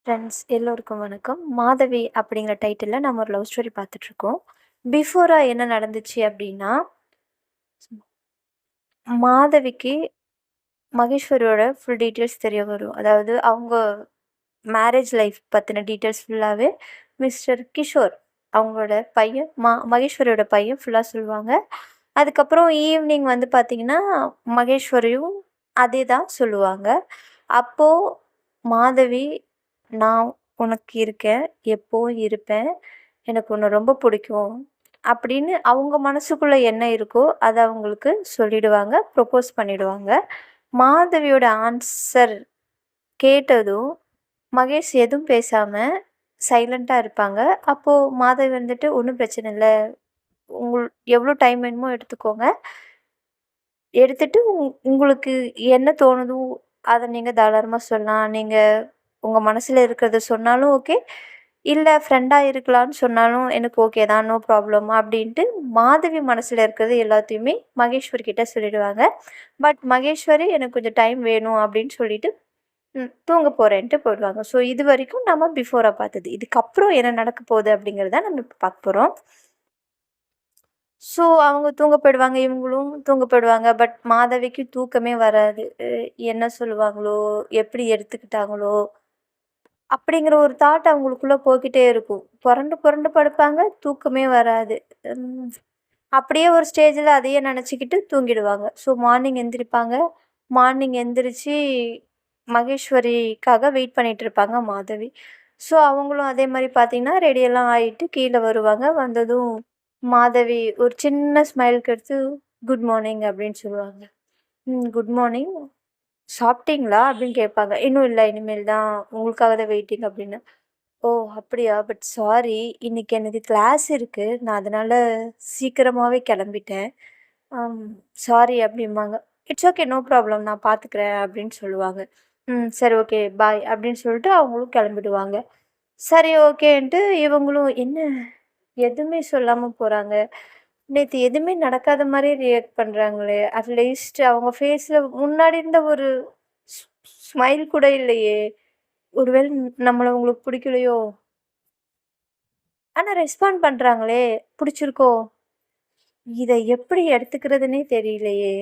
Friends எல்லோருக்கும் வணக்கம். மாதவி அப்படிங்கிற டைட்டிலில் நம்ம ஒரு லவ் ஸ்டோரி பார்த்துட்ருக்கோம். பிஃபோராக என்ன நடந்துச்சு அப்படின்னா, மாதவிக்கு மகேஸ்வரியோட ஃபுல் டீட்டெயில்ஸ் தெரிய வரும். அதாவது அவங்க மேரேஜ் லைஃப் பற்றின டீட்டெயில்ஸ் ஃபுல்லாகவே மிஸ்டர் கிஷோர் அவங்களோட பையன் மகேஸ்வரியோட பையன் ஃபுல்லாக சொல்லுவாங்க. அதுக்கப்புறம் ஈவினிங் வந்து பார்த்திங்கன்னா மகேஸ்வரியும் அதே தான் சொல்லுவாங்க. அப்போது மாதவி, நான் உனக்கு இருக்கேன், எப்போவும் இருப்பேன், எனக்கு உன்னை ரொம்ப பிடிக்கும் அப்படின்னு அவங்க மனசுக்குள்ளே என்ன இருக்கோ அதை அவங்களுக்கு சொல்லிடுவாங்க, ப்ரொப்போஸ் பண்ணிடுவாங்க. மாதவியோட ஆன்சர் கேட்டதும் மகேஷ் எதுவும் பேசாமல் சைலண்ட்டாக இருப்பாங்க. அப்போது மாதவி வந்துட்டு, ஒன்றும் பிரச்சனை இல்லை, எவ்வளோ டைம் வேணுமோ எடுத்துக்கோங்க, எடுத்துட்டு உங்களுக்கு என்ன தோணுதோ அதை நீங்கள் தாராளமாக சொல்லலாம், நீங்கள் உங்கள் மனசில் இருக்கிறத சொன்னாலும் ஓகே, இல்லை ஃப்ரெண்டாக இருக்கலான்னு சொன்னாலும் எனக்கு ஓகே தான், நோ ப்ராப்ளம் அப்படின்ட்டு மாதவி மனசில் இருக்கிறது எல்லாத்தையுமே மகேஸ்வரி கிட்ட சொல்லிடுவாங்க. பட் மகேஸ்வரி எனக்கு கொஞ்சம் டைம் வேணும் அப்படின்னு சொல்லிட்டு தூங்க போகிறேன்ட்டு போயிடுவாங்க. ஸோ இது வரைக்கும் நம்ம பிஃபோராக பார்த்தது. இதுக்கப்புறம் என்ன நடக்க போகுது அப்படிங்கிறத நம்ம இப்போ பார்க்க போகிறோம். ஸோ அவங்க தூங்க போயிடுவாங்க, இவங்களும் தூங்க போயிடுவாங்க. பட் மாதவிக்கு தூக்கமே வராது. என்ன சொல்லுவாங்களோ, எப்படி எடுத்துக்கிட்டாங்களோ அப்படிங்கிற ஒரு தாட் அவங்களுக்குள்ளே போய்கிட்டே இருக்கும். புரண்டு புரண்டு படுப்பாங்க, தூக்கமே வராது. அப்படியே ஒரு ஸ்டேஜில் அதையே நினச்சிக்கிட்டு தூங்கிடுவாங்க. So morning எந்திரிப்பாங்க. மார்னிங் எந்திரிச்சு மகேஸ்வரிக்காக வெயிட் பண்ணிகிட்டு இருப்பாங்க மாதவி. ஸோ அவங்களும் அதே மாதிரி பார்த்திங்கன்னா ரெடியெல்லாம் ஆகிட்டு கீழே வருவாங்க. வந்ததும் மாதவி ஒரு சின்ன ஸ்மைலுக்கு எடுத்து குட் மார்னிங் அப்படின்னு சொல்லுவாங்க. குட் மார்னிங், சாப்பிட்டீங்களா அப்படின்னு கேட்பாங்க. இன்னும் இல்லை, இனிமேல் தான், உங்களுக்காக தான் வெயிட்டிங் அப்படின்னு. ஓ அப்படியா, பட் சாரி, இன்றைக்கி எனக்கு கிளாஸ் இருக்குது, நான் அதனால் சீக்கிரமாகவே கிளம்பிட்டேன், சாரி அப்படிம்பாங்க. இட்ஸ் ஓகே, நோ ப்ராப்ளம், நான் பார்த்துக்கிறேன் அப்படின்னு சொல்லுவாங்க. சரி ஓகே பாய் அப்படின்னு சொல்லிட்டு அவங்களும் கிளம்பிடுவாங்க. சரி ஓகேன்ட்டு இவங்களும் என்ன எதுவுமே சொல்லாமல் போகிறாங்க, நேற்று எதுவுமே நடக்காத மாதிரி ரியாக்ட் பண்ணுறாங்களே, அட்லீஸ்ட் அவங்க ஃபேஸில் முன்னாடி இருந்த ஒரு ஸ்மைல் கூட இல்லையே, ஒருவேளை நம்மளை உங்களுக்கு பிடிக்கலையோ, ஆனால் ரெஸ்பாண்ட் பண்ணுறாங்களே, பிடிச்சிருக்கோ, இதை எப்படி எடுத்துக்கிறதுனே தெரியலையே,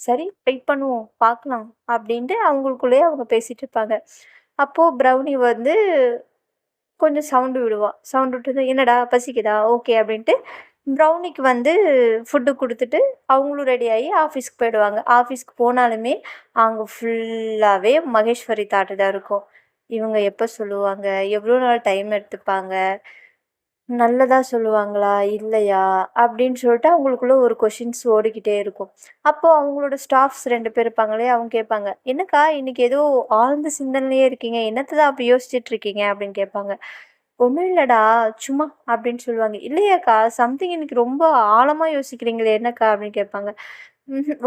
சரி வெயிட் பண்ணுவோம் பார்க்கலாம் அப்படின்ட்டு அவங்களுக்குள்ளேயே அவங்க பேசிகிட்டு இருப்பாங்க. அப்போது ப்ரௌனி வந்து கொஞ்சம் சவுண்டு விடுவான். சவுண்டு விட்டு என்னடா பசிக்குதா, ஓகே அப்படின்ட்டு ப்ரௌனிக்கு வந்து ஃபுட்டு கொடுத்துட்டு அவங்களும் ரெடியாகி ஆஃபீஸ்க்கு போயிடுவாங்க. ஆஃபீஸ்க்கு போனாலுமே அங்கே ஃபுல்லாகவே மகேஸ்வரி தாட்டு தான் இருக்கும். இவங்க எப்போ சொல்லுவாங்க, எவ்வளோ நாள் டைம் எடுத்துப்பாங்க, நல்லதாக சொல்லுவாங்களா இல்லையா அப்படின்னு சொல்லிட்டு அவங்களுக்குள்ள ஒரு கொஷின்ஸ் ஓடிக்கிட்டே இருக்கும். அப்போது அவங்களோட ஸ்டாஃப்ஸ் 2 பேர் இருப்பாங்களே, அவங்க கேட்பாங்க, என்னக்கா இன்றைக்கி ஏதோ ஆழ்ந்த சிந்தனையே இருக்கீங்க, என்னத்தை தான் அப்படி யோசிச்சுட்டு இருக்கீங்க அப்படின்னு கேட்பாங்க. ஒன்றும் இல்லைடா சும்மா அப்படின்னு சொல்லுவாங்க. இல்லையாக்கா சம்திங் இன்றைக்கி ரொம்ப ஆழமாக யோசிக்கிறீங்களே என்னக்கா அப்படின்னு கேட்பாங்க.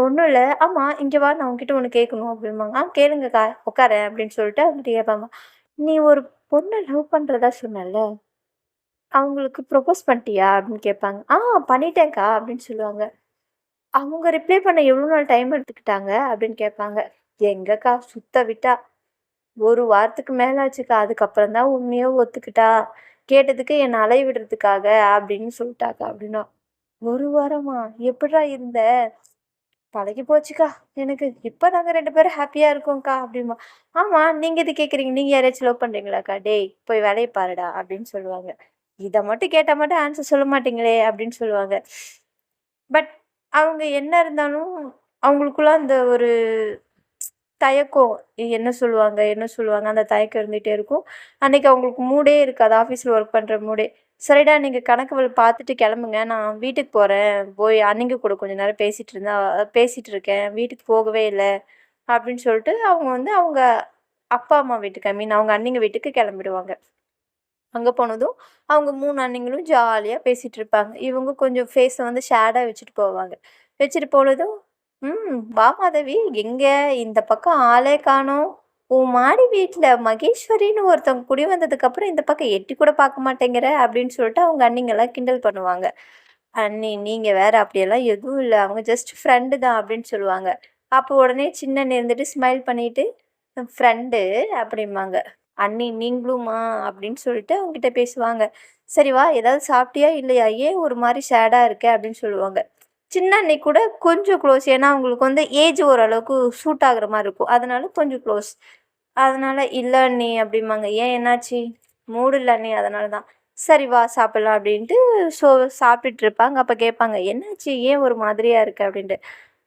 ஒன்றும் இல்லை, ஆமாம் இங்கே வா, நான் உங்ககிட்ட ஒன்று கேட்கணும் அப்படிம்பாங்க. கேளுங்கக்கா உட்காரேன் அப்படின்னு சொல்லிட்டு அவங்ககிட்ட கேட்பாங்க. நீ ஒரு பொண்ணை லவ் பண்ணுறதா சொன்னல, அவங்களுக்கு ப்ரொப்போஸ் பண்ணிட்டியா அப்படின்னு கேட்பாங்க. பண்ணிட்டேன்க்கா அப்படின்னு சொல்லுவாங்க. அவங்க ரிப்ளை பண்ண எவ்வளோ நாள் டைம் எடுத்துக்கிட்டாங்க அப்படின்னு கேட்பாங்க. எங்கக்கா சுத்த விட்டா 1 வாரத்துக்கு மேலே ஆச்சுக்கா, அதுக்கப்புறம் தான் உண்மையை ஒத்துக்கிட்டா, கேட்டதுக்கு என்னை அலைய விடுறதுக்காக அப்படின்னு சொல்லிட்டாக்கா அப்படின்னா. 1 வாரமா, எப்படிடா இருந்த, பழகி போச்சுக்கா எனக்கு, இப்போ நாங்கள் 2 பேரும் ஹாப்பியாக இருக்கோம்க்கா அப்படிமா. ஆமாம் நீங்கள் இது கேட்குறீங்க, நீங்கள் யாரையாச்சும் லவ் பண்ணுறீங்களாக்கா, டேய் போய் வேலையை பாருடா அப்படின்னு சொல்லுவாங்க. இதை மட்டும் கேட்டால் மட்டும் ஆன்சர் சொல்ல மாட்டீங்களே அப்படின்னு சொல்லுவாங்க. பட் அவங்க என்ன இருந்தாலும் அவங்களுக்குள்ள அந்த ஒரு தயக்கம், என்ன சொல்லுவாங்க என்ன சொல்லுவாங்க அந்த தயக்கம் இருந்துகிட்டே இருக்கும். அன்றைக்கி அவங்களுக்கு மூடே இருக்காது, ஆஃபீஸில் ஒர்க் பண்ணுற மூடே. சரிடா நீங்கள் கணக்கு பார்த்துட்டு கிளம்புங்க, நான் வீட்டுக்கு போகிறேன், போய் அன்னிங்க கூட கொஞ்சம் நேரம் பேசிகிட்டு இருக்கேன், வீட்டுக்கு போகவே இல்லை அப்படின்னு சொல்லிட்டு அவங்க வந்து அவங்க அப்பா அம்மா வீட்டுக்கு, ஐ மீன் அவங்க அண்ணிங்க வீட்டுக்கு கிளம்பிடுவாங்க. அங்கே போனதும் அவங்க 3 அண்ணிங்களும் ஜாலியாக பேசிகிட்டு இருப்பாங்க. இவங்க கொஞ்சம் ஃபேஸை வந்து ஷேடாக வச்சுட்டு போவாங்க. வச்சுட்டு போனதும், வா மாதவி, எங்கே இந்த பக்கம் ஆளே காணோம், உன் மாடி வீட்டில் மகேஸ்வரின்னு ஒருத்தவங்க குடி வந்ததுக்கப்புறம் இந்த பக்கம் எட்டி கூட பார்க்க மாட்டேங்கிற அப்படின்னு சொல்லிட்டு அவங்க அண்ணிங்கெல்லாம் கிண்டல் பண்ணுவாங்க. அண்ணி நீங்கள் வேறு, அப்படியெல்லாம் எதுவும் இல்லை, அவங்க ஜஸ்ட் ஃப்ரெண்டு தான் அப்படின்னு சொல்லுவாங்க. அப்போ உடனே சின்ன இருந்துட்டு ஸ்மைல் பண்ணிவிட்டு, ஃப்ரெண்டு அப்படிம்பாங்க. "அண்ணி நீங்களுமா?" அப்படின்னு சொல்லிட்டு அவங்ககிட்ட பேசுவாங்க. "சரி வா, ஏதாவது சாப்பிட்டியா இல்லையா? ஏன் ஒரு மாரி சேடா இருக்க?" அப்படின்னு சொல்லுவாங்க. சின்ன அண்ணி கூட கொஞ்சம் க்ளோஸ். ஏன்னா அவங்களுக்கு வந்து ஏஜ் ஓரளவுக்கு சூட் ஆகுற மாரி இருக்கும். அதனால கொஞ்சம் க்ளோஸ். அதனால "இல்ல அண்ணி" அப்படிம்பாங்க. "ஏன் என்னாச்சு?" "மூடு இல்ல அண்ணி அதனால தான்." "சரி வா சாப்பிடலாம்" அப்படின்ட்டு ஸோ சாப்பிட்டுட்டு இருப்பாங்க. அப்ப கேட்பாங்க, "என்னாச்சு? ஏன் ஒரு மாதிரியா இருக்க?" அப்படின்ட்டு.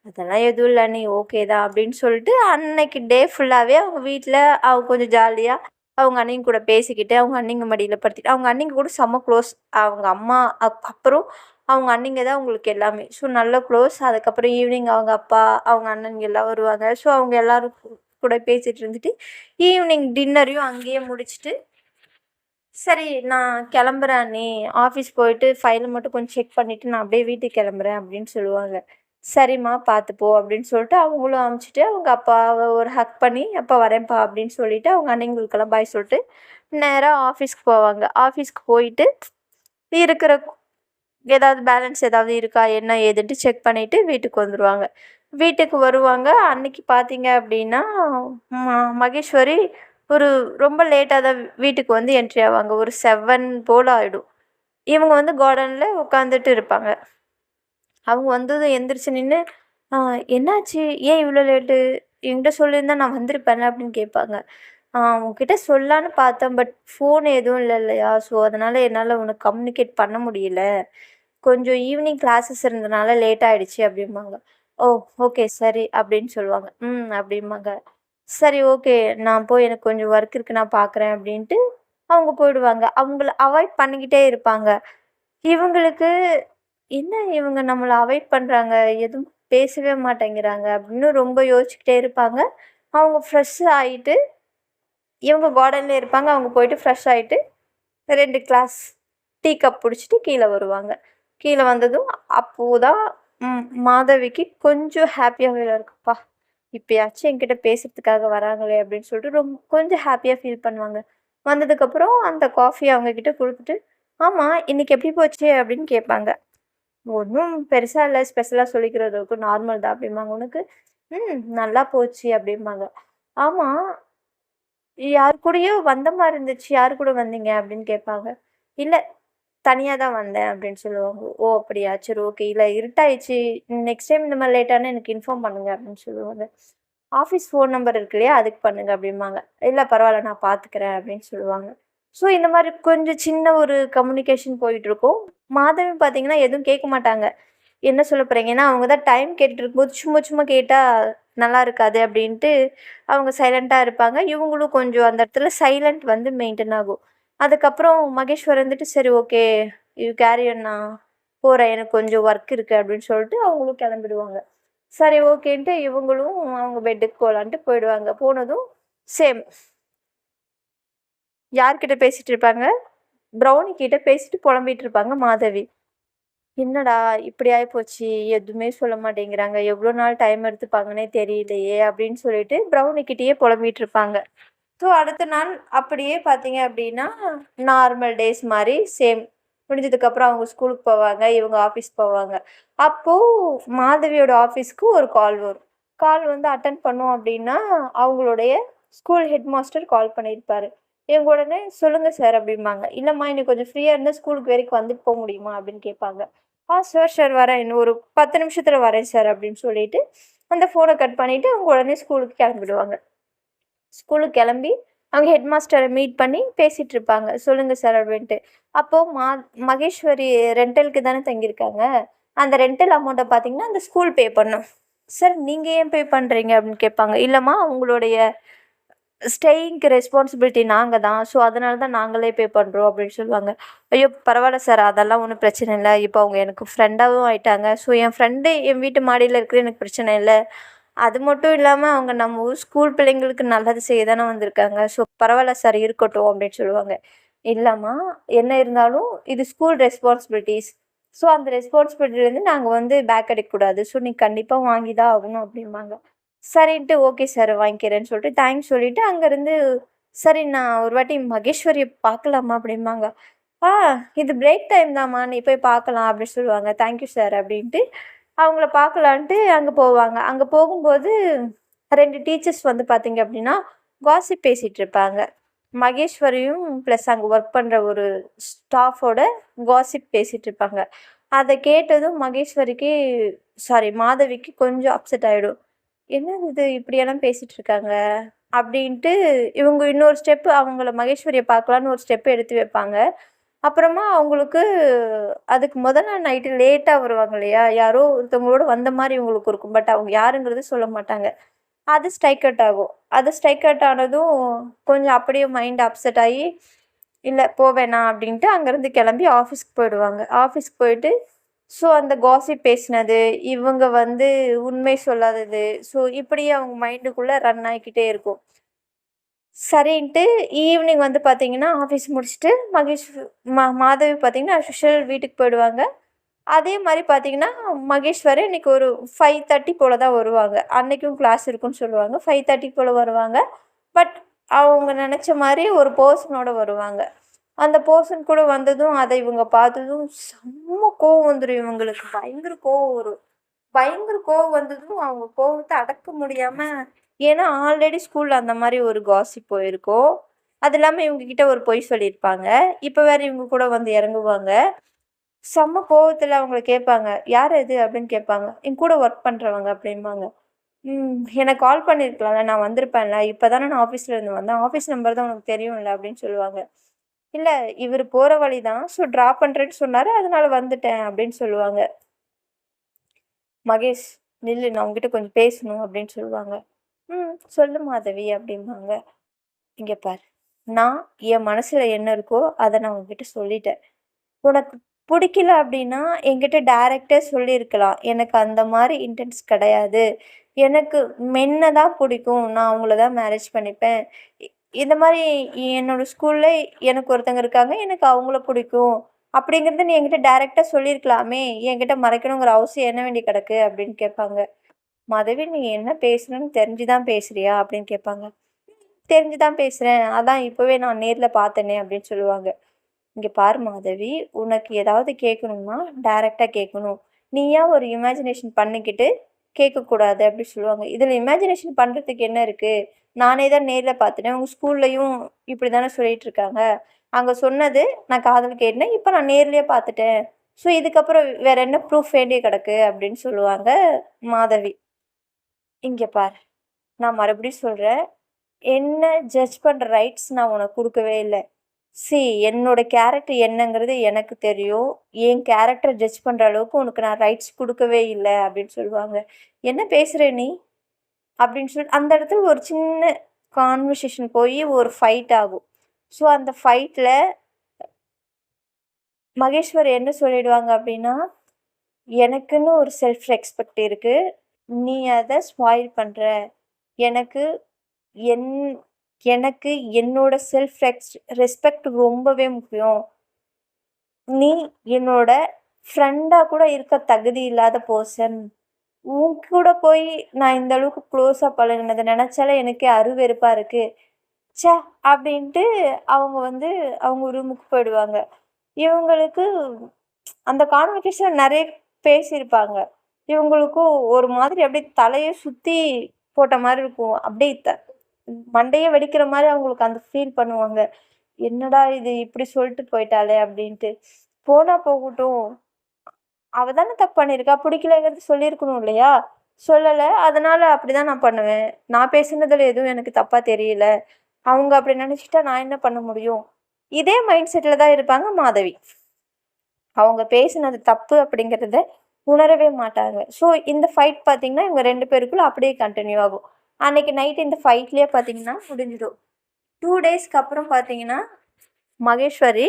"அதெல்லாம் எதுவும் இல்ல அண்ணி. ஓகே தான்" அப்படின்னு சொல்லிட்டு அன்னைக்கு டே ஃபுல்லாவே அவங்க வீட்ல அவங்க கொஞ்சம் ஜாலியா அவங்க அண்ணிங்க கூட பேசிக்கிட்டு, அவங்க அண்ணிங்க மடியில படுத்துட்டு அவங்க அண்ணிங்க கூட செம்ம க்ளோஸ். அவங்க அம்மா அப்புறம் அவங்க அண்ணிங்க தான் அவங்களுக்கு எல்லாமே. ஸோ நல்ல க்ளோஸ். அதுக்கப்புறம் ஈவினிங் அவங்க அப்பா, அவங்க அண்ணனுங்க எல்லாம் வருவாங்க. ஸோ அவங்க எல்லாரும் கூட பேசிட்டு இருந்துட்டு, ஈவினிங் டின்னரையும் அங்கேயே முடிச்சுட்டு, "சரி நான் கிளம்புறேன் அண்ணி. ஆஃபீஸ் போயிட்டு ஃபைல மட்டும் கொஞ்சம் செக் பண்ணிட்டு நான் அப்படியே வீட்டுக்கு கிளம்புறேன்" அப்படின்னு சொல்லுவாங்க. "சரிம்மா பார்த்து போ" அப்படின்னு சொல்லிட்டு அவங்களும் அனுப்பிச்சுட்டு, அவங்க அப்பாவ ஒரு ஹக் பண்ணி, "அப்பா வரேன்ப்பா" அப்படின்னு சொல்லிட்டு அவங்க அண்ணங்களுக்கெல்லாம் பாய் சொல்லிட்டு, நேரா ஆஃபீஸ்க்கு போவாங்க. ஆஃபீஸ்க்கு போயிட்டு இருக்கிற ஏதாவது பேலன்ஸ் ஏதாவது இருக்கா, என்ன ஏதுன்ட்டு செக் பண்ணிட்டு வீட்டுக்கு வந்துருவாங்க. வீட்டுக்கு வருவாங்க. அன்னைக்கு பார்த்தீங்க அப்படின்னா, மகேஸ்வரி ஒரு ரொம்ப லேட்டா தான் வீட்டுக்கு வந்து என்ட்ரி ஆவாங்க. ஒரு 7 போல ஆயிடும். இவங்க வந்து கார்டன்ல உட்காந்துட்டு இருப்பாங்க. அவங்க வந்ததும் எந்திரிச்சு நின்னு, "ஆ என்னாச்சு? ஏன் இவ்வளோ லேட்டு? என்கிட்ட சொல்லியிருந்தா நான் வந்திருப்பேன்ல" அப்படின்னு கேட்பாங்க. உன்கிட்ட சொல்லலான்னு பார்த்தேன். பட் ஃபோன் எதுவும் இல்ல இல்லையா? ஸோ அதனால என்னால உனக்கு கம்யூனிகேட் பண்ண முடியல. கொஞ்சம் ஈவினிங் கிளாஸஸ் இருந்தனால லேட் ஆயிடுச்சு" அப்படிம்பாங்க. "ஓ! ஓகே. சரி" அப்படின்னு சொல்லுவாங்க. "ம்" அப்படிம்பாங்க. "சரி ஓகே. நான் போய் எனக்கு கொஞ்சம் ஒர்க் இருக்கு நான் பார்க்குறேன்" அப்படின்ட்டு அவங்க போயிடுவாங்க. அவங்கள அவாய்ட் பண்ணிக்கிட்டே இருப்பாங்க. இவங்களுக்கு என்ன இவங்க நம்மள அவாய்ட் பண்றாங்க, எதுவும் பேசவே மாட்டேங்கிறாங்க அப்படின்னு ரொம்ப யோசிச்சுக்கிட்டே இருப்பாங்க. அவங்க ஃப்ரெஷ் ஆயிட்டு இவங்க கார்டன்ல இருப்பாங்க. அவங்க போயிட்டு ஃப்ரெஷ் ஆயிட்டு 2 கிளாஸ் டீ கப் புடிச்சிட்டு கீழ வருவாங்க. கீழ வந்ததும் அப்போதான் மாதவிக்கு கொஞ்சம் ஹேப்பியா ஃபீல் ஆகும். "அப்பா! இப்பயாச்சும் என்கிட்ட பேசுறதுக்காக வராங்களே!" அப்படின்னு சொல்லிட்டு கொஞ்சம் ஹேப்பியா ஃபீல் பண்ணுவாங்க. வந்ததுக்கப்புறம் அந்த காஃபிய அவங்க கிட்ட குடுத்துட்டு, "ஆமா, இன்னைக்கு எப்படி போச்சு?" அப்படின்னு கேட்பாங்க. "ஒண்ணும் பெருசா இல்ல. ஸ்பெஷலா சொல்லிக்கிற அளவுக்கு நார்மல் தான்" அப்படிம்பாங்க. "உனக்கு?" நல்லா போச்சு" அப்படிம்பாங்க. "ஆமா, யார் கூடயோ வந்த மாரி இருந்துச்சு. யார் கூட வந்தீங்க?" அப்படின்னு கேட்பாங்க. "இல்ல, தனியா தான் வந்தேன்" அப்படின்னு சொல்லுவாங்க. "ஓ! அப்படியா? சரி ஓகே. இல்ல இருட்டாயிடுச்சு. நெக்ஸ்ட் டைம் இந்த மாரி லேட் ஆனா எனக்கு இன்ஃபார்ம் பண்ணுங்க" அப்படின்னு சொல்லுவாங்க. "ஆஃபீஸ் ஃபோன் நம்பர் இருக்கு இல்லையா? அதுக்கு பண்ணுங்க" அப்படிம்பாங்க. "இல்ல பரவால்ல நான் பார்த்துக்கிறேன்" அப்படின்னு சொல்லுவாங்க. ஸோ இந்த மாரி கொஞ்சம் சின்ன ஒரு கம்யூனிகேஷன் போயிட்டுருக்கும். மாதவி பார்த்தீங்கன்னா, எதுவும் கேட்க மாட்டாங்க. என்ன சொல்ல போறீங்க? ஏன்னா அவங்க தான் டைம் கேட்டுட்டு இருக்கும்போது சும்மா சும்மா கேட்டா நல்லா இருக்காது அப்படின்ட்டு அவங்க சைலண்ட்டா இருப்பாங்க. இவங்களும் கொஞ்சம் அந்த இடத்துல சைலண்ட் வந்து மெயின்டெயின் ஆகும். அதுக்கப்புறம் மகேஸ்வர் வந்துட்டு, "சரி ஓகே. யூ கேரி ஆன் நான் போறேன். எனக்கு கொஞ்சம் ஒர்க் இருக்கு" அப்படின்னு சொல்லிட்டு அவங்களும் கிளம்பிடுவாங்க. சரி ஓகேன்ட்டு இவங்களும் அவங்க பெட்டுக்கு போலான்ட்டு போயிடுவாங்க. போனதும் சேம் யார்கிட்ட பேசிட்டு இருப்பாங்க? ப்ரௌனி கிட்ட பேசிட்டு புலம்பிட்டு இருப்பாங்க மாதவி. "என்னடா இப்படி ஆயிப்போச்சு. எதுவுமே சொல்ல மாட்டேங்கிறாங்க. எவ்வளோ நாள் டைம் எடுத்துப்பாங்கன்னே தெரியலையே!" அப்படின்னு சொல்லிட்டு ப்ரௌனி கிட்டயே புலம்பிட்டு இருப்பாங்க. ஸோ அடுத்த நாள் அப்படியே பார்த்தீங்க அப்படின்னா, நார்மல் டேஸ் மாரி சேம். முடிஞ்சதுக்கப்புறம் அவங்க ஸ்கூலுக்கு போவாங்க. இவங்க ஆஃபீஸ் போவாங்க. அப்போ மாதவியோட ஆஃபீஸ்க்கு ஒரு கால் வரும். கால் வந்து அட்டெண்ட் பண்ணோம் அப்படின்னா, அவங்களுடைய ஸ்கூல் ஹெட் மாஸ்டர் கால் பண்ணியிருப்பாரு. இவங்க உடனே "சொல்லுங்க சார்" அப்படிம்பாங்க. "இல்லம்மா இன்னைக்கு கொஞ்சம் ஃப்ரீயா இருந்தா ஸ்கூலுக்கு வரைக்கும் வந்துட்டு போ முடியுமா?" அப்படின்னு கேட்பாங்க. ஷூர் சார் வரேன். இன்னும் ஒரு 10 நிமிஷத்துல வரேன் சார்" அப்படின்னு சொல்லிட்டு, அந்த ஃபோன கட் பண்ணிட்டு அவங்க உடனே ஸ்கூலுக்கு கிளம்பிடுவாங்க. ஸ்கூலுக்கு கிளம்பி, அவங்க ஹெட் மாஸ்டர மீட் பண்ணி பேசிட்டு இருப்பாங்க. "சொல்லுங்க சார்" அப்படின்ட்டு. அப்போ மகேஸ்வரி ரென்டலுக்கு தானே தங்கியிருக்காங்க. அந்த ரென்டல் அமௌண்ட்ட பார்த்தீங்கன்னா, அந்த ஸ்கூல் பே பண்ணும். "சார் நீங்க ஏன் பே பண்றீங்க?" அப்படின்னு கேட்பாங்க. "இல்லம்மா உங்களுடைய ஸ்டேயிங்க்கு ரெஸ்பான்சிபிலிட்டி நாங்க தான். ஸோ அதனால தான் நாங்களே பே பண்றோம்" அப்படின்னு சொல்லுவாங்க. "ஐயோ! பரவால்ல சார். அதெல்லாம் ஒண்ணும் பிரச்சனை இல்ல. இப்போ அவங்க எனக்கு ஃப்ரெண்டாவும் ஆயிட்டாங்க. ஸோ என் ஃப்ரெண்டு என் வீட்டு மாடியில இருக்கிறது எனக்கு பிரச்சனை இல்ல. அது மட்டும் இல்லாம அவங்க நம்ம ஊர் ஸ்கூல் பிள்ளைங்களுக்கு நல்லது செய்ய தானே வந்திருக்காங்க. ஸோ பரவால்ல சார் இருக்கட்டும்" அப்படின்னு சொல்லுவாங்க. "இல்லம்மா, என்ன இருந்தாலும் இது ஸ்கூல் ரெஸ்பான்சிபிலிட்டீஸ். ஸோ அந்த ரெஸ்பான்சிபிலிட்டிலேருந்து நாங்க வந்து பேக் அடிக்கக்கூடாது. ஸோ நீ கண்டிப்பா வாங்கி தான் ஆகணும்" அப்படிம்பாங்க. சரின்ட்டு "ஓகே சார் வாங்கிக்கிறேன்னு" சொல்லிட்டு தேங்க்ஸ் சொல்லிட்டு அங்கேருந்து "சரி நான் ஒரு வாட்டி மகேஸ்வரிய பார்க்கலாமா?" அப்படிம்பாங்க. "ஆ இது பிரேக் டைம் தாம்மா. நீ போய் பார்க்கலாம்" அப்படி சொல்லுவாங்க. "தேங்க் யூ சார்" அப்படின்ட்டு அவங்கள பார்க்கலான்ட்டு அங்க போவாங்க. அங்க போகும்போது 2 டீச்சர்ஸ் வந்து பார்த்தீங்க அப்படின்னா, காசிப் பேசிட்டு இருப்பாங்க. மகேஸ்வரியும் ப்ளஸ் அங்கே ஒர்க் பண்ணுற ஒரு ஸ்டாஃபோட காசிப் பேசிகிட்டு இருப்பாங்க. அதை கேட்டதும் மகேஸ்வரிக்கு மாதவிக்கு கொஞ்சம் அப்செட் ஆகிடும். என்னது இது இப்படியெல்லாம் பேசிகிட்டு இருக்காங்க அப்படின்ட்டு இவங்க இன்னொரு ஸ்டெப்பு அவங்கள மகேஸ்வரியை பார்க்கலான்னு ஒரு ஸ்டெப்பு எடுத்து வைப்பாங்க. அப்புறமா அவங்களுக்கு அதுக்கு முதல் நாள் நைட்டு லேட்டாக வருவாங்க இல்லையா, யாரோ ஒருத்தவங்களோட வந்த மாதிரி இவங்களுக்கு இருக்கும். பட் அவங்க யாருங்கிறது சொல்ல மாட்டாங்க. அது ஸ்ட்ரைக் அவுட் ஆகும். அது ஸ்ட்ரைக் அவுட் ஆனதும் கொஞ்சம் அப்படியே மைண்ட் அப்செட் ஆகி இல்லை போவேணாம் அப்படின்ட்டு அங்கேருந்து கிளம்பி ஆஃபீஸ்க்கு போயிடுவாங்க. ஆஃபீஸ்க்கு போயிட்டு அந்த காசிப் பேசினது, இவங்க உண்மை சொல்லாதது, இப்படியே அவங்க மைண்டுக்குள்ளே ரன் ஆகிக்கிட்டே இருக்கும். சரின்ட்டு ஈவினிங் பார்த்தீங்கன்னா ஆஃபீஸ் முடிச்சுட்டு மாதவி பார்த்தீங்கன்னா அஸ்யூஷுவல் வீட்டுக்கு போயிடுவாங்க. அதே மாதிரி பார்த்தீங்கன்னா மகேஸ்வரி இன்னைக்கு ஒரு 5:30 போல் தான் வருவாங்க. அன்னைக்கும் கிளாஸ் இருக்குன்னு சொல்லுவாங்க. 5:30 போல் வருவாங்க. பட் அவங்க நினச்ச மாதிரி ஒரு பர்சனோட வருவாங்க. அந்த பர்சன் கூட வந்ததும் அதை இவங்க பார்த்ததும் செம்ம கோவம் வந்துடும் இவங்களுக்கு. பயங்கர கோவம் வரும். பயங்கர கோவம் வந்ததும் அவங்க கோவத்தை அடக்க முடியாமல், ஏன்னா ஆல்ரெடி ஸ்கூலில் அந்த மாதிரி ஒரு காசிப் போயிருக்கோம். அது இல்லாமல் இவங்கக்கிட்ட ஒரு பொய் சொல்லியிருப்பாங்க. இப்போ வேறு இவங்க கூட இறங்குவாங்க. செம்ம கோவத்தில் அவங்கள கேட்பாங்க, யார் இது அப்படின்னு கேட்பாங்க. என் கூட ஒர்க் பண்ணுறவங்க அப்படிம்பாங்க. எனக்கு கால் பண்ணியிருக்கலாம்ல, நான் வந்திருப்பேன்ல, இப்போ தானே நான் ஆஃபீஸ்லேருந்து வந்தேன், ஆஃபீஸ் நம்பர் தான் உனக்கு தெரியும்ல அப்படின்னு சொல்லுவாங்க. இல்லை இவர் போகிற வழி தான், ட்ராப் பண்ணுறேன்னு சொன்னார், அதனால வந்துட்டேன் அப்படின்னு சொல்லுவாங்க. மகேஷ் நில்லு, நான் உங்ககிட்ட கொஞ்சம் பேசணும் அப்படின்னு சொல்லுவாங்க. சொல்லு மாதவி அப்படிம்பாங்க. இங்கே பார், நான் என் மனசில் என்ன இருக்கோ அதை நான் உங்ககிட்ட சொல்லிட்டேன். உனக்கு பிடிக்கல அப்படின்னா என்கிட்ட டைரெக்டாக சொல்லியிருக்கலாம். எனக்கு அந்த மாதிரி இன்டென்ஸ் கிடையாது. எனக்கு மென்னை தான் பிடிக்கும். நான் அவங்கள தான் மேரேஜ் பண்ணிப்பேன். இந்த மாதிரி என்னோடய ஸ்கூலில் எனக்கு ஒருத்தங்க இருக்காங்க, எனக்கு அவங்கள பிடிக்கும் அப்படிங்கிறது நீ என்கிட்ட டைரெக்டாக சொல்லியிருக்கலாமே, என்கிட்ட மறைக்கணுங்கிற அவசியம் என்ன வேண்டி கிடக்கு அப்படின்னு கேட்பாங்க. மாதவி நீ என்ன பேசுகிறேன்னு தெரிஞ்சு தான் பேசுகிறியா அப்படின்னு கேட்பாங்க. தெரிஞ்சு தான் பேசுகிறேன், அதான் இப்போவே நான் நேரில் பார்த்தேனே அப்படின்னு சொல்லுவாங்க. இங்கே பாரு மாதவி, உனக்கு ஏதாவது கேட்கணும்னா டைரெக்டாக கேட்கணும். நீயா ஒரு இமேஜினேஷன் பண்ணிக்கிட்டு கேட்கக்கூடாது அப்படி சொல்லுவாங்க. இதில் இமேஜினேஷன் பண்ணுறதுக்கு என்ன இருக்குது? நானே தான் நேரில் பார்த்துட்டேன். உங்கள் ஸ்கூல்லையும் இப்படி தானே சொல்லிகிட்டு இருக்காங்க. அங்கே சொன்னது நான் காதில் கேட்டேன், இப்போ நான் நேர்லேயே பார்த்துட்டேன். இதுக்கப்புறம் வேறு என்ன ப்ரூஃப் வேண்டிய கிடக்கு அப்படின்னு சொல்லுவாங்க மாதவி. இங்கே பார், நான் மறுபடியும் சொல்கிறேன், என்ன ஜட்ஜ் பண்ணுற ரைட்ஸ் நான் உனக்கு கொடுக்கவே இல்லை. என்னோட கேரக்டர் என்னங்கிறது எனக்கு தெரியும். என் கேரக்டரை ஜட்ஜ் பண்ணுற அளவுக்கு உனக்கு நான் ரைட்ஸ் கொடுக்கவே இல்லை அப்படின்னு சொல்லுவாங்க. என்ன பேசுகிற நீ அப்படின்னு சொல்லிட்டு அந்த இடத்துல ஒரு சின்ன கான்வர்சேஷன் போய் ஒரு ஃபைட் ஆகும். அந்த ஃபைட்டில் மகேஸ்வர் என்ன சொல்லிடுவாங்க அப்படின்னா, எனக்குன்னு ஒரு செல்ஃப் ரெஸ்பெக்ட் இருக்குது, நீ அதை ஸ்பாயில் பண்ணுற. எனக்கு என் எனக்கு என்னோட செல்ஃப் ரெஸ்பெக்ட் ரொம்பவே முக்கியம். நீ என்னோட ஃப்ரெண்டாக கூட இருக்க தகுதி இல்லாத பர்சன். உன் கூட போய் நான் இந்த அளவுக்கு க்ளோஸாக பழகினதை நினச்சாலே எனக்கே அருவெறுப்பாக இருக்குது. ச்சே அப்படின்ட்டு அவங்க அவங்க ரூமுக்கு போயிடுவாங்க. இவங்களுக்கு அந்த கான்வர்சேஷன் நிறைய பேசியிருப்பாங்க. இவங்களுக்கும் ஒரு மாதிரி அப்படியே தலையை சுற்றி போட்ட மாதிரி இருக்கும். அப்படியே மண்டையே வெடிக்கிற மாதிரி அவங்களுக்கு அந்த ஃபீல் பண்ணுவாங்க. என்னடா இது இப்படி சொல்லிட்டு போயிட்டாளே அப்படின்ட்டு. போனால் போகட்டும், அவள் தானே தப்பு பண்ணியிருக்கா, பிடிக்கலங்கிறது சொல்லியிருக்கணும் இல்லையா, சொல்லலை, அதனால் அப்படி தான் நான் பண்ணுவேன். நான் பேசுனதில் எதுவும் எனக்கு தப்பாக தெரியல. அவங்க அப்படி நினச்சிட்டா நான் என்ன பண்ண முடியும்? இதே மைண்ட் செட்டில் தான் இருப்பாங்க மாதவி. அவங்க பேசுனது தப்பு அப்படிங்கிறத உணரவே மாட்டாங்க. இந்த ஃபைட் பார்த்திங்கன்னா இவங்க 2 பேருக்குள்ளே அப்படியே கண்டினியூ ஆகும். அன்றைக்கி நைட்டு இந்த ஃபைட்லேயே பார்த்திங்கன்னா முடிஞ்சிடும். 2 டேஸ்க்கு அப்புறம் பார்த்திங்கன்னா மகேஸ்வரி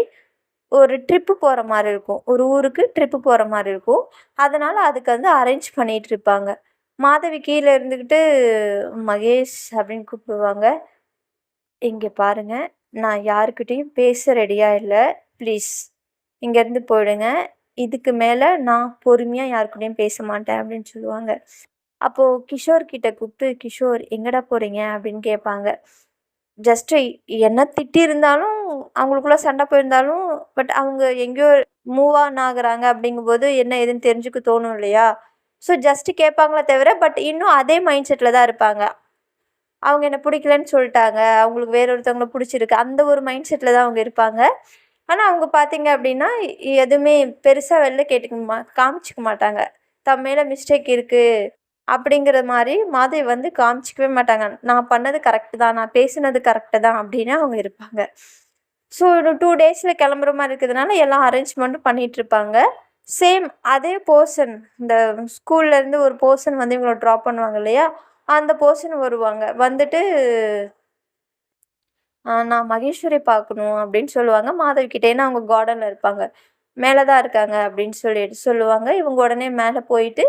ஒரு ட்ரிப்பு போகிற மாதிரி இருக்கும். ஒரு ஊருக்கு ட்ரிப்பு போகிற மாதிரி இருக்கும். அதனால் அதுக்கு அரேஞ்ச் பண்ணிகிட்டு இருப்பாங்க. மாதவி கீழே இருந்துக்கிட்டு மகேஷ் அப்படின்னு கூப்பிடுவாங்க. இங்கே பாருங்கள், நான் யாருக்கிட்டேயும் பேச ரெடியாக இல்லை, ப்ளீஸ் இங்கேருந்து போயிடுங்க. இதுக்கு மேலே நான் பொறுமையாக யாருக்கிட்டையும் பேச மாட்டேன் அப்படின்னு சொல்லுவாங்க. அப்போது கிஷோர்கிட்ட கூப்பிட்டு, கிஷோர் எங்கடா போகிறீங்க அப்படின்னு கேட்பாங்க. ஜஸ்ட்டு என்ன திட்டியிருந்தாலும் அவங்களுக்குள்ள சண்டை போயிருந்தாலும் பட் அவங்க எங்கேயோ மூவ் ஆன் ஆகுறாங்க அப்படிங்கும்போது என்ன ஏதுன்னு தெரிஞ்சுக்க தோணும் இல்லையா. ஜஸ்ட்டு கேட்பாங்களே தவிர பட் இன்னும் அதே மைண்ட் செட்டில் தான் இருப்பாங்க. அவங்க என்ன பிடிக்கலன்னு சொல்லிட்டாங்க, அவங்களுக்கு வேற ஒருத்தவங்கள பிடிச்சிருக்கு. அந்த ஒரு மைண்ட் செட்டில் தான் அவங்க இருப்பாங்க. ஆனா அவங்க பார்த்தீங்க அப்படின்னா, எதுவுமே பெருசா வெளில காமிச்சுக்க மாட்டாங்க. தன் மேல மிஸ்டேக் இருக்கு அப்படிங்கிற மாரி மாதவி வந்து காமிச்சுக்கவே மாட்டாங்க. நான் பண்ணது கரெக்ட்டு தான், நான் பேசினது கரெக்ட்டு தான் அப்படின்னு அவங்க இருப்பாங்க. ஸோ ஒரு 2 டேஸில் கிளம்புற மாரி இருக்கிறதுனால எல்லா அரேஞ்ச்மெண்ட்டும் பண்ணிகிட்ருப்பாங்க. சேம் அதே பெர்சன் இந்த ஸ்கூல்லேருந்து ஒரு பெர்சன் வந்து இவங்கள ட்ராப் பண்ணுவாங்க இல்லையா? அந்த பெர்சன் வருவாங்க. வந்துட்டு நான் மகேஸ்வரி பார்க்கணும் அப்படின்னு சொல்லுவாங்க மாதவி கிட்ட. ஏன்னா அவங்க கார்டன்ல இருப்பாங்க. மேல தான் இருக்காங்க அப்படின்னு சொல்லிட்டு சொல்லுவாங்க. இவங்க உடனே மேல போயிட்டு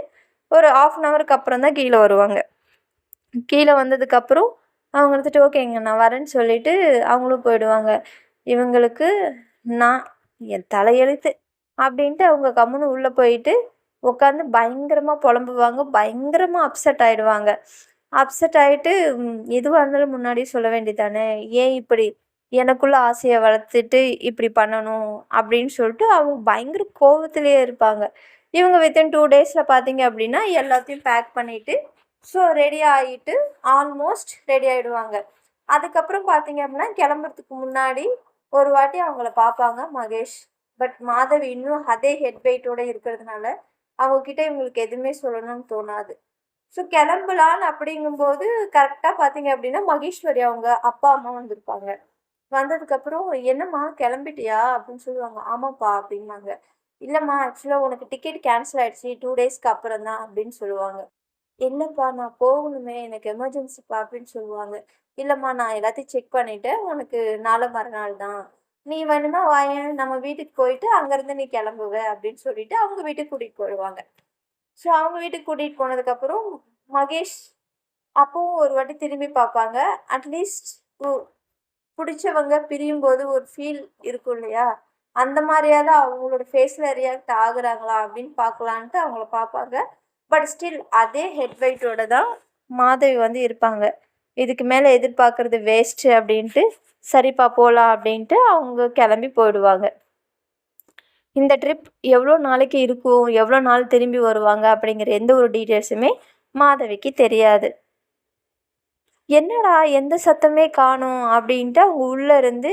ஒரு 1/2 அன் ஹவருக்கு அப்புறம் தான் கீழ வருவாங்க. கீழ வந்ததுக்கப்புறம் அவங்க வந்துட்டு ஓகேங்க நான் வரேன்னு சொல்லிட்டு அவங்களும் போயிடுவாங்க. இவங்களுக்கு நான் என் தலையெழுத்து அப்படின்ட்டு அவங்க கம்முன்னு உள்ள போயிட்டு உட்காந்து பயங்கரமா புலம்புவாங்க. பயங்கரமா அப்செட் ஆயிடுவாங்க. அப்செட் ஆயிட்டு எதுவா இருந்தாலும் முன்னாடியே சொல்ல வேண்டியது தானே! ஏன் இப்படி எனக்குள்ள ஆசைய வளர்த்துட்டு இப்படி பண்ணணும் அப்படின்னு சொல்லிட்டு அவங்க பயங்கர கோவத்திலேயே இருப்பாங்க. இவங்க வித்தின் 2 டேஸ்ல பார்த்தீங்க அப்படின்னா, எல்லாத்தையும் பேக் பண்ணிட்டு, ஸோ ரெடி ஆயிட்டு ஆல்மோஸ்ட் ரெடி ஆயிடுவாங்க. அதுக்கப்புறம் பார்த்தீங்க அப்படின்னா, கிளம்புறதுக்கு முன்னாடி ஒரு வாட்டி அவங்கள பார்ப்பாங்க மகேஷ். பட் மாதவி இன்னும் அதே ஹெட் வெயிட்டோட இருக்கிறதுனால, அவங்க கிட்ட இவங்களுக்கு எதுவுமே சொல்லணும்னு தோணாது. ஸோ கிளம்பலான்னு அப்படிங்கும்போது கரெக்ட்டா பார்த்தீங்க அப்படின்னா, மகேஸ்வரி அவங்க அப்பா, அம்மா வந்திருப்பாங்க. வந்ததுக்கப்புறம், "என்னம்மா கிளம்பிட்டியா?" அப்படின்னு சொல்லுவாங்க. "ஆமாப்பா" அப்படிம்பாங்க. "இல்லம்மா ஆக்சுவலா உனக்கு டிக்கெட் கேன்சல் ஆயிடுச்சு 2 டேஸ்க்கு அப்புறம் தான்" அப்படின்னு சொல்லுவாங்க. "இல்லப்பா நான் போகணுமே, எனக்கு எமர்ஜென்சிப்பா" அப்படின்னு சொல்லுவாங்க. "இல்லம்மா நான் எல்லாத்தையும் செக் பண்ணிட்டேன். உனக்கு நாளை மறுநாள் தான். நீ வேணும்னா வாயேன், நம்ம வீட்டுக்கு போயிட்டு அங்கருந்து நீ கிளம்புவ" அப்படின்னு சொல்லிட்டு அவங்க வீட்டுக்கு கூட்டிட்டு போயிடுவாங்க. ஸோ அவங்க வீட்டுக்கு கூட்டிட்டு போனதுக்கப்புறம், மகேஷ் அப்பவும் ஒரு வாட்டி திரும்பி பார்ப்பாங்க. அட்லீஸ்ட் உ புடிச்சவங்க பிரியும்போது ஒரு ஃபீல் இருக்கும் இல்லையா? அந்த மாரியாவது அவங்களோட ஃபேஸ்ல ரியாக்ட் ஆகுறாங்களா அப்படின்னு பார்க்கலான்ட்டு அவங்கள பார்ப்பாங்க. பட் ஸ்டில் அதே ஹெட் வெயிட்டோட தான் மாதவி வந்து இருப்பாங்க. இதுக்கு மேல எதிர்பார்க்கறது வேஸ்ட்டு அப்படின்ட்டு, சரிப்பா போலாம் அப்படின்ட்டு அவங்க கிளம்பி போயிடுவாங்க. இந்த ட்ரிப் எவ்வளோ நாளைக்கு இருக்கும், எவ்வளோ நாள் திரும்பி வருவாங்க அப்படிங்கிற எந்த ஒரு டீட்டெயில்ஸுமே மாதவிக்கு தெரியாது. என்னடா எந்த சத்தமே காணோம் அப்படின்ட்டு அவங்க உள்ள இருந்து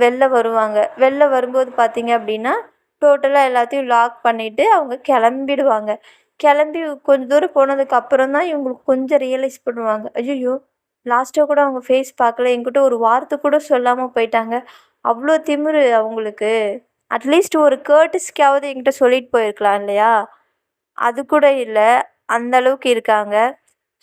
வெளில வருவாங்க. வெளில வரும்போது பார்த்தீங்க அப்படின்னா, டோட்டலா எல்லாத்தையும் லாக் பண்ணிட்டு அவங்க கிளம்பிடுவாங்க. கிளம்பி கொஞ்சம் தூரம் போனதுக்கு அப்புறம் தான் இவங்களுக்கு கொஞ்சம் ரியலைஸ் பண்ணுவாங்க. ஐய்யய்யோ! லாஸ்ட்டா கூட அவங்க ஃபேஸ் பார்க்கல. என்கிட்ட ஒரு வார்த்தை கூட சொல்லாம போயிட்டாங்க. அவ்ளோ திமிரு அவங்களுக்கு. அட்லீஸ்ட் ஒரு கர்ட்டஸிக்காவது என்கிட்ட சொல்லிட்டு போயிருக்கலாம் இல்லையா? அது கூட இல்ல. அந்த அளவுக்கு இருக்காங்க.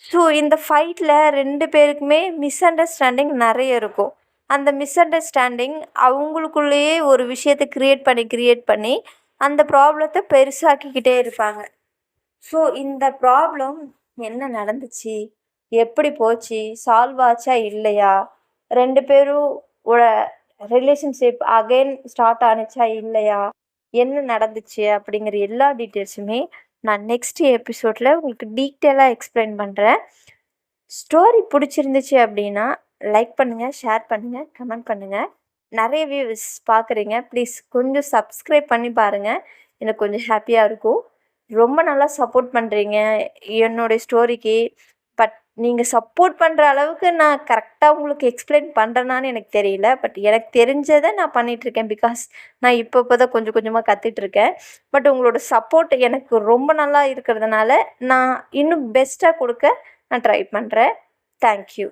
ஸோ இந்த ஃபைட்ல 2 பேருக்குமே மிஸ் அண்டர்ஸ்டாண்டிங் நெறைய இருக்கும். அந்த மிஸ் அண்டர்ஸ்டாண்டிங் அவங்களுக்குள்ளேயே ஒரு விஷயத்த கிரியேட் பண்ணி அந்த ப்ராப்ளத்த பெருசாக்கிக்கிட்டே இருப்பாங்க. ஸோ இந்த ப்ராப்ளம் என்ன நடந்துச்சு? எப்படி போச்சு? சால்வ் ஆச்சா இல்லையா? 2 பேரும் ஓட ரிலேஷன்ஷிப் அகைன் ஸ்டார்ட் ஆனுச்சா இல்லையா? என்ன நடந்துச்சு? அப்படிங்கிற எல்லா டீட்டெயில்ஸுமே நான் நெக்ஸ்ட் எபிசோட்ல உங்களுக்கு டீட்டெயிலா எக்ஸ்பிளைன் பண்றேன். ஸ்டோரி பிடிச்சிருந்துச்சு அப்படின்னா, லைக் பண்ணுங்க, ஷேர் பண்ணுங்க, கமெண்ட் பண்ணுங்க. நெறைய வியூவர்ஸ் பார்க்குறீங்க. ப்ளீஸ் கொஞ்சம் சப்ஸ்கிரைப் பண்ணி பாருங்க. எனக்கு கொஞ்சம் ஹேப்பியா இருக்கும். ரொம்ப நல்லா சப்போர்ட் பண்றீங்க என்னுடைய ஸ்டோரிக்கு. பட் நீங்க சப்போர்ட் பண்ற அளவுக்கு நான் கரெக்ட்டா உங்களுக்கு எக்ஸ்பிளைன் பண்றேனான்னு எனக்கு தெரியல. பட் எனக்கு தெரிஞ்சத நான் பண்ணிட்டுருக்கேன். பிகாஸ் நான் இப்போ தான் கொஞ்சம் கொஞ்சமா கத்துட்ருக்கேன். பட் உங்களோட சப்போர்ட் எனக்கு ரொம்ப நல்லா இருக்கிறதுனால, நான் இன்னும் பெஸ்ட்டா குடுக்க நான் ட்ரை பண்றேன். Thank you.